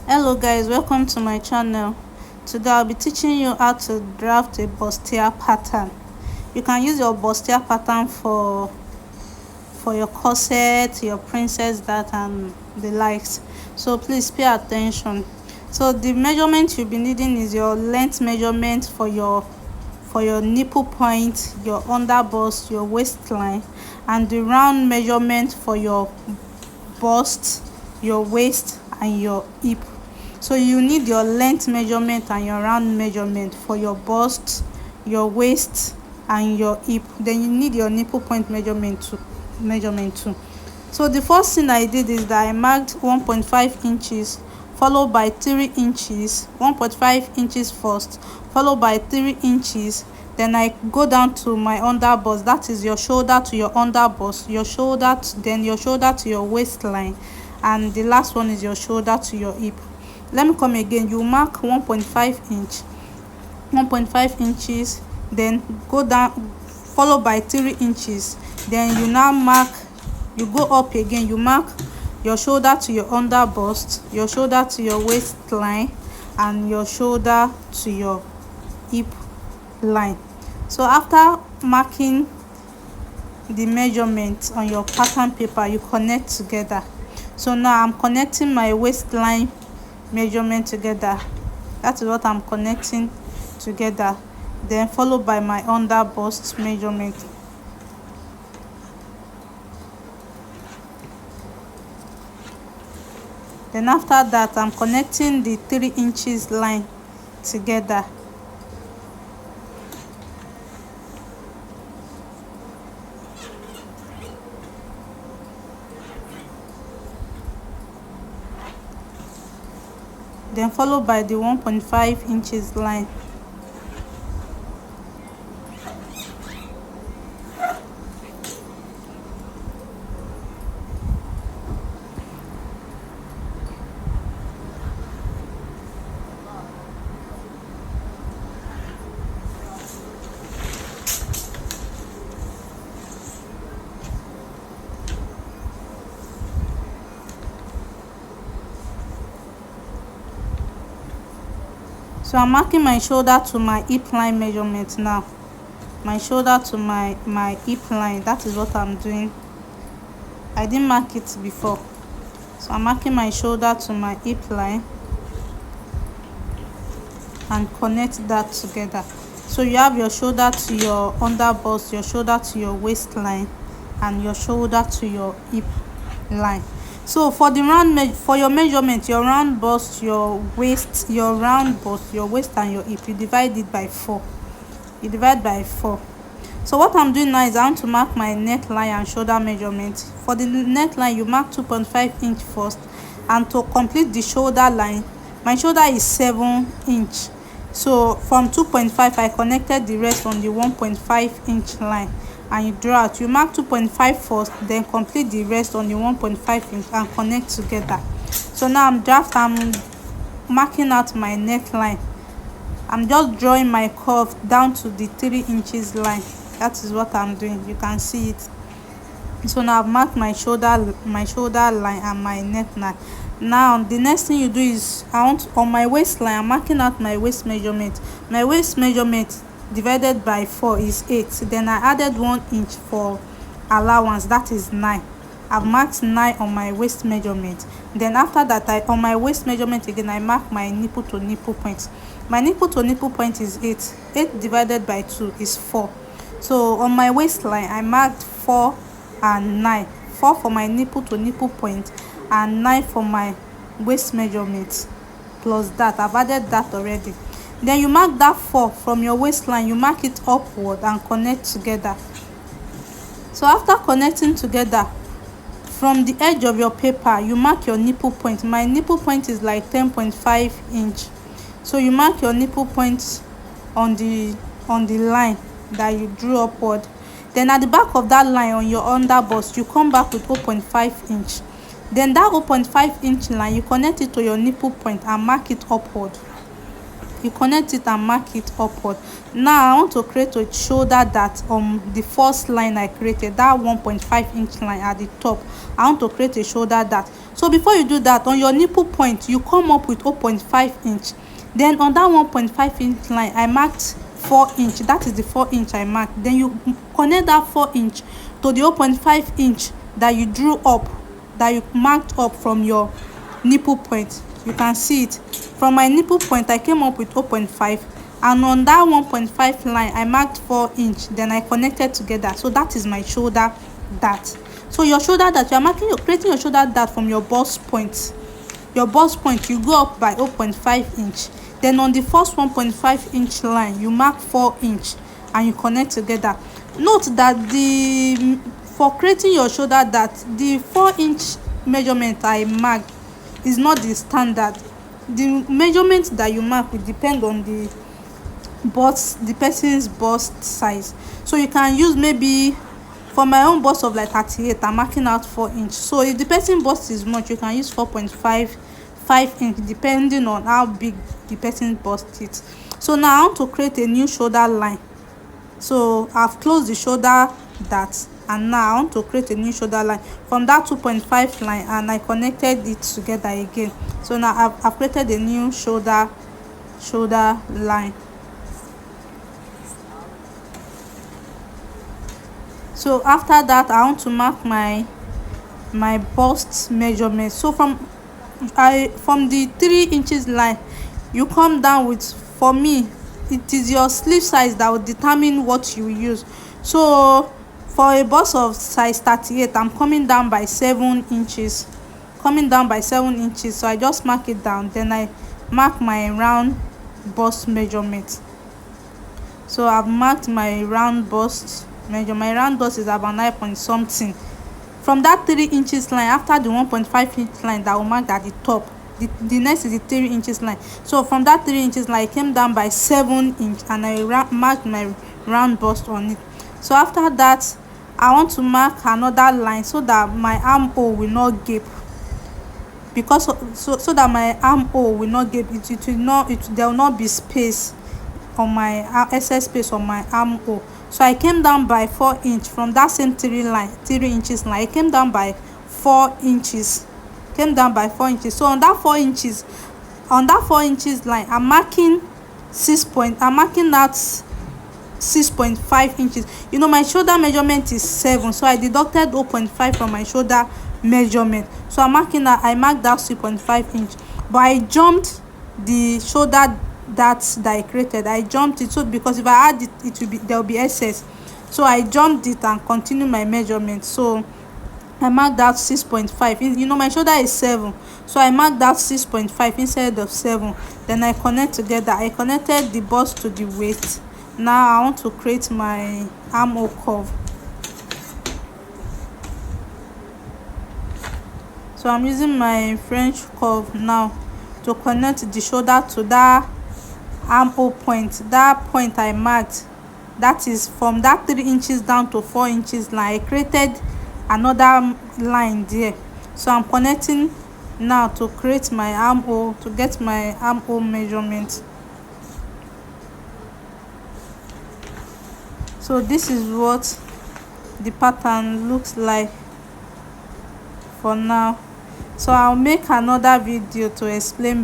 Hello guys, welcome to my channel. Today I'll be teaching you how to draft a bustier pattern. You can use your bustier pattern for your corset, your princess that and the likes. So please pay attention. So the measurement you'll be needing is your length measurement for your nipple point, your underbust, your waistline, and the round measurement for your bust, your waist, and your hip. So you need your length measurement and your round measurement for your bust, your waist, and your hip. Then you need your nipple point measurement too. So the first thing I did is that I marked 1.5 inches followed by 3 inches, 1.5 inches first followed by 3 inches. Then I go down to my under bust, that is your shoulder to your under bust, your shoulder then your shoulder to your waistline, and the last one is your shoulder to your hip. Let me come again. You mark 1.5 inches, then go down followed by 3 inches. Then you go up again. You mark your shoulder to your under bust, your shoulder to your waistline, and your shoulder to your hip line. So after marking the measurement on your pattern paper, you connect together. So now I'm connecting my waistline measurement together. That is what I'm connecting together, then followed by my under bust measurement. Then after that, I'm connecting the 3 inches line together. Then followed by the 1.5 inches line. So I'm marking my shoulder to my hip line measurement now. My shoulder to my hip line, that is what I'm doing. I didn't mark it before, so I'm marking my shoulder to my hip line and connect that together. So you have your shoulder to your under bust, your shoulder to your waistline, and your shoulder to your hip line. So for the for your measurement, your round bust, your waist, your round bust, your waist, and your hip, you divide it by 4. You divide by 4. So what I'm doing now is I want to mark my neckline and shoulder measurement. For the neckline, you mark 2.5 inch first, and to complete the shoulder line, my shoulder is 7 inch. So from 2.5, I connected the rest on the 1.5 inch line, and you draw out. You mark 2.5 first, then complete the rest on the 1.5 inch and connect together. So now I'm marking out my neckline. I'm just drawing my curve down to the 3 inches line. That is what I'm doing. You can see it. So now I've marked my shoulder line and my neckline. Now the next thing you do is on my waistline, I'm marking out my waist measurement. My waist measurement divided by 4 is 8. Then I added 1 inch for allowance, that is 9. I've marked 9 on my waist measurement. Then after that, on my waist measurement again, I mark my nipple to nipple point. My nipple to nipple point is 8. 8 divided by 2 is 4. So on my waistline, I marked 4 and 9. 4 for my nipple to nipple point and 9 for my waist measurement. Plus that, I've added that already. Then you mark that 4 from your waistline, you mark it upward and connect together. So after connecting together, from the edge of your paper, you mark your nipple point. My nipple point is like 10.5 inch. So you mark your nipple point on the line that you drew upward. Then at the back of that line on your under bust, you come back with 0.5 inch. Then that 0.5 inch line, you connect it to your nipple point and mark it upward. you connect it and mark it upward. Now I want to create a shoulder dart on the first line I created, that 1.5-inch line at the top. I want to create a shoulder dart. So before you do that, on your nipple point you come up with 0.5-inch. Then on that 1.5-inch line I marked 4-inch. That is the 4-inch I marked. Then you connect that 4-inch to the 0.5-inch that you drew up, that you marked up from your nipple point. You can see it. From my nipple point I came up with 0.5, and on that 1.5 line I marked 4-inch. Then I connected together. So that is my shoulder dart. So your shoulder dart, you are creating your shoulder dart from your bust point. Your bust point, you go up by 0.5-inch. Then on the first 1.5-inch line you mark 4-inch and you connect together. Note that for creating your shoulder dart, the 4-inch measurement I marked is not the standard. The measurement that you mark will depend on the person's bust size. So you can use, maybe for my own bust of like 38, I'm marking out 4-inch. So if the person bust is much, you can use 5-inch, depending on how big the person bust is. So now I want to create a new shoulder line. So I've closed the shoulder dart, and now I want to create a new shoulder line from that 2.5 line, and I connected it together again. So now I've created a new shoulder line. So after that I want to mark my bust measurement. So from the 3 inches line you come down with, for me it is your sleeve size that will determine what you use. So for a bust of size 38, I'm coming down by 7 inches. So I just mark it down. Then I mark my round bust measurement. So I've marked my round bust measure. My round bust is about 9 point something. From that 3 inches line, after the 1.5-inch line that will mark at the top, the next is the 3 inches line. So from that 3 inches line I came down by 7-inch, and I marked my round bust on it. So after that I want to mark another line so that my armhole will not gape, because so that my armhole will not gape. There will not be space on my excess space on my armhole. So I came down by 4-inch from that same 3 inches line. I came down by 4 inches. So on that 4 inches line I'm marking that 6.5 inches. My shoulder measurement is 7, so I deducted 0.5 from my shoulder measurement. So I marked that 6.5 inch, but I jumped the shoulder that I created. I jumped it, so because if I add it, there will be excess. So I jumped it and continued my measurement. So I marked that 6.5. My shoulder is 7, so I marked that 6.5 instead of 7. Then I connect together. I connected the bust to the waist. Now I want to create my armhole curve. So I'm using my French curve now to connect the shoulder to that armhole point. That point I marked, that is from that 3 inches down to 4 inches line. I created another line there. So I'm connecting now to create my armhole, to get my armhole measurement. So this is what the pattern looks like for now. So I'll make another video to explain